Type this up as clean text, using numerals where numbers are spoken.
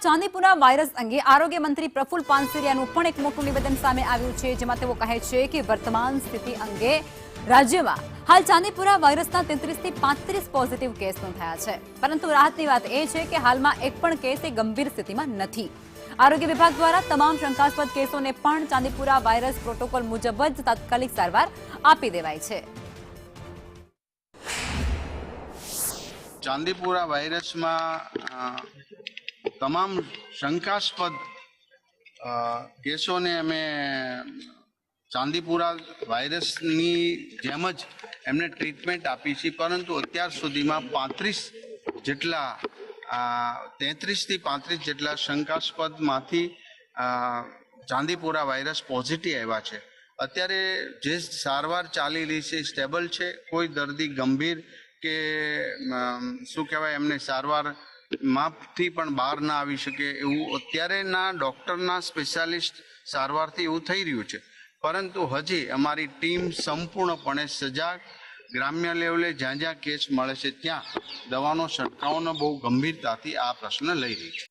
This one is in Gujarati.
ચાંદીપુરા વાયરસ અંગે આરોગ્ય મંત્રી પ્રફુલ પાનસરિયાનું પણ એક મોટું નિવેદન સામે આવ્યું છે, જેમાં તેઓ કહે છે કે વર્તમાન સ્થિતિ અંગે રાજ્યમાં હાલ ચાંદીપુરા વાયરસના 33 થી 35 પોઝિટિવ કેસ નોંધાયા છે, પરંતુ રાહતની વાત એ છે કે હાલમાં એક પણ કેસ ગંભીર સ્થિતિમાં નથી। આરોગ્ય વિભાગ દ્વારા તમામ શંકાસ્પદ કેસોને પણ ચાંદીપુરા વાયરસ પ્રોટોકોલ મુજબ જ તાત્કાલિક સારવાર આપી દેવાય છે। ચાંદીપુરા વાયરસમાં તમામ શંકાસ્પદ કેસોને અમે ચાંદીપુરા વાયરસની જેમ જ એમને ટ્રીટમેન્ટ આપી છે, પરંતુ અત્યાર સુધીમાં 33 જેટલા 33 થી 35 જેટલા શંકાસ્પદમાંથી ચાંદીપુરા વાયરસ પોઝિટિવ આવ્યા છે। અત્યારે જે સારવાર ચાલી રહી છે સ્ટેબલ છે, કોઈ દર્દી ગંભીર કે શું કહેવાય એમને સારવાર માપથી પણ બહાર ના આવી શકે એવું અત્યારેના ડૉક્ટરના સ્પેશિયાલિસ્ટ સારવારથી એવું થઈ રહ્યું છે, પરંતુ હજી અમારી ટીમ સંપૂર્ણપણે સજાગ, ગ્રામ્ય લેવલે જ્યાં જ્યાં કેસ મળે છે ત્યાં દવાનો છંટકાવનો બહુ ગંભીરતાથી આ પ્રશ્ન લઈ રહી છે।